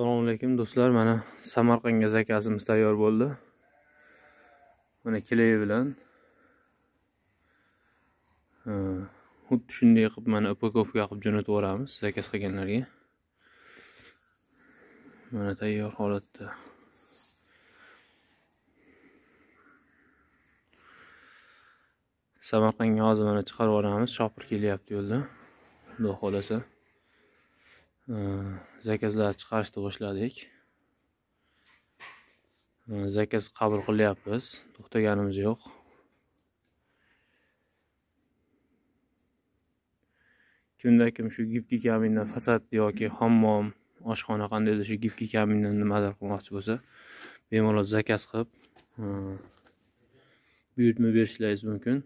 Assalomu alaykum do'stlar, mana Samarqandga zakazimiz tayyor bo'ldi. Mana kileyi bilan xuddi shunday qilib mana upakovka qilib jo'natib yuboramiz zakaz qilganlarga. Mana tayyor holatda. Samarqandga hozir mana chiqarib yuboramiz. Shopir kelyapti yo'lda. Xudo xolasa. Zakazlar chiqarishni boshladik. Zakaz qabul qilyapmiz. To'xtaganimiz yo'q. Kimda kim shu gipki kamindan fasad yoki hammom, oshxona qandaydir shu gipki kamindan nimadir qilmoqchi bo'lsa, bemalol zakaz qilib buyurtma berishlaringiz mumkin.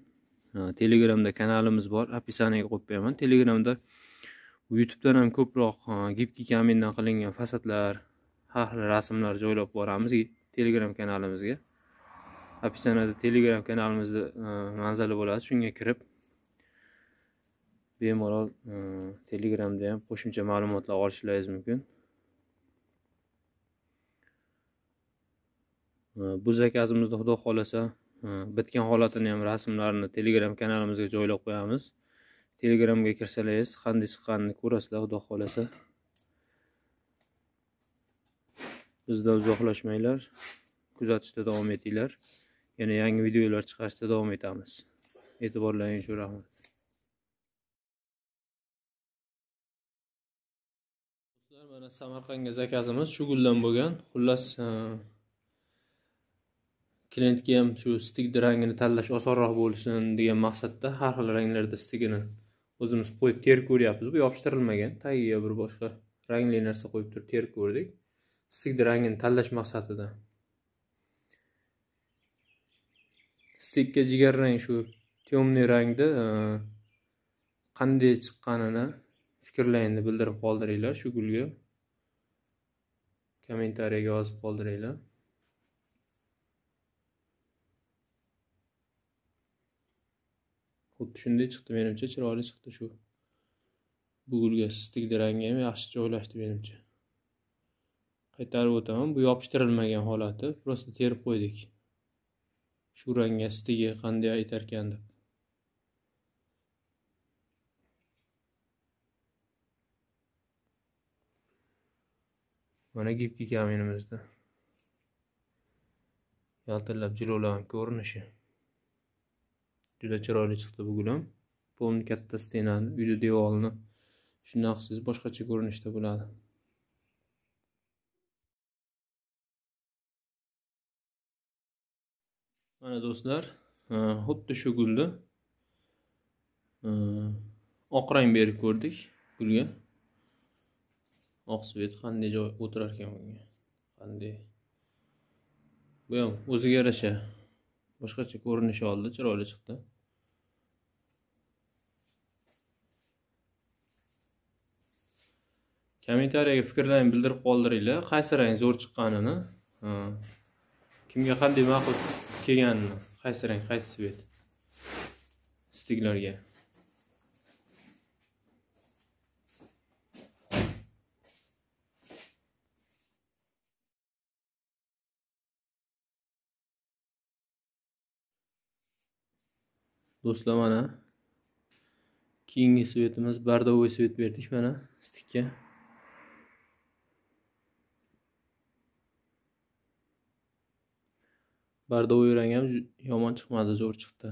Telegramda kanalimiz bor, описаниеga qo'yib beraman. Telegramda YouTube'dan ham ko'proq gipki kamindan qilingan fasadlar, har xil rasmlar joylab boramiz Telegram kanalimizga. Описаниеda Telegram kanalimizda manzili bo'ladi, shunga kirib bemalol Telegramda ham qo'shimcha ma'lumotlar olishlaringiz mumkin. Bu zakazimizda xudo xolasa bitgan holatini ham rasmlarini Telegram kanalimizga joylab qo'yamiz. Telegramga kirsalaringiz qanday chiqqanini ko'rasizlar xudo xolasa. Bizdan uzoqlashmanglar, kuzatishda davom etinglar. Yana yangi videolar chiqarishda davom etamiz. E'tiborlaringiz uchun rahmat. Mana Samarqandga zakazimiz shu guldan bo'lgan. Xullas klientga ham shu stik rangini tanlash osonroq bo'lsin degan maqsadda har xil ranglarda stigini o'zimiz qo'yib terib ko'ryapmiz. Bu yopishtirilmagan, tagiga bir boshqa rangli narsa qo'yib turib terib ko'rdik. Stik rangini tanlash maqsadida. Stikka jigarrang shu temniy rangda qanday chiqqanini fikrlaringni bildirib qoldiringlar shu gulga. Kommentariyaga yozib qoldiringlar. Xuddi shunday chiqdi, menimcha chiroyli chiqdi shu. Bu gulga stik rangi ham yaxshi joylashdi menimcha. Qaytarib o'taman, bu yopishtirilmagan holati, prosta terib qo'ydik. Shu rangga stigi qanday aytar ekan deb. Mana gipki kaminimizda yaltillab jilovlagan ko'rinishi. Juda chiroyli chiqdi bu gul ham. Polni katta stenani, uyda devorni shunday qilsangiz boshqacha ko'rinishda bo'ladi. Mana do'stlar, xuddi shu gulda oq rang berib ko'rdik gulga. Oq svet qanday joy o'tirar ekan bunga. Qanday. Bu ham o'ziga yarasha boshqacha ko'rinish oldi, chiroyli chiqdi. Kommentariyaga fikrlaringizni bildirib qoldiringlar, qaysi rang zo'r chiqqanini, kimga qanday ma'qul kelganini, qaysi rang, qaysi svet stiklarga. Do'stlar, mana keyingi svetimiz bordovoy svet berdik mana stikka. Bordovoy rang ham yomon chiqmadi, zo'r chiqdi.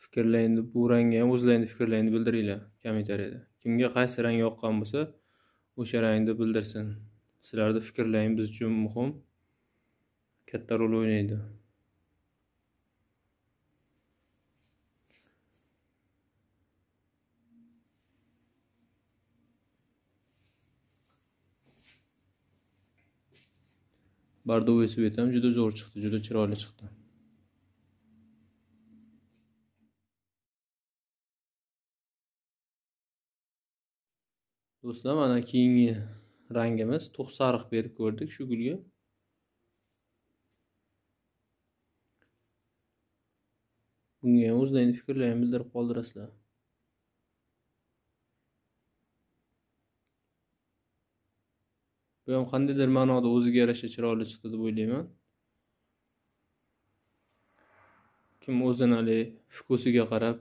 Fikrlaringizni bu rangga ham o'zlaringizni fikrlaringizni bildiringlar kommentariyada. Kimga qaysi rang yoqqan bo'lsa, o'sha rangni bildirsin. Sizlarning fikrlaringiz biz uchun muhim, katta rol o'ynaydi. Bordovoy svet ham juda zo'r chiqdi, juda chiroyli chiqdi. Do'stlar, mana keyingi rangimiz to'q sariq berib ko'rdik shu gulga. Bunga ham o'zlaringiz fikrlarini bildirib qoldirasizlar. Bu ham qandaydir ma'noda o'ziga yarasha chiroyli chiqdi deb o'ylayman. Kim o'zini vkusiga qarab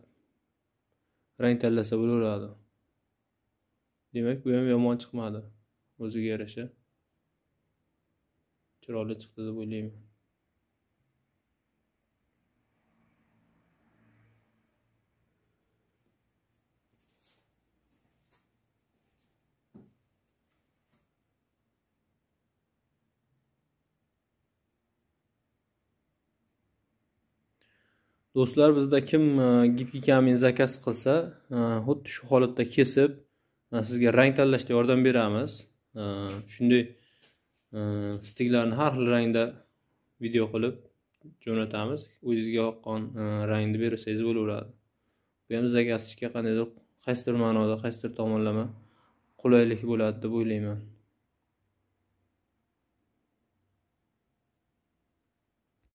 rang tanlasa bo'laveradi. Demak, bu ham yomon chiqmadi. O'ziga yarasha chiroyli chiqdi deb o'ylayman. Do'stlar, bizda kim gipki kamin zakaz qilsa, xuddi shu holatda kesib sizga rang tanlashda yordam beramiz. Shunday stiklarni har xil rangda video qilib jo'natamiz. O'zingizga yoqqan rangni bersangiz bo'laveradi. Bu ham zakazchiga qandaydir qaysidir ma'noda, qaysidir tomonlama qulaylik bo'ladi deb o'ylayman.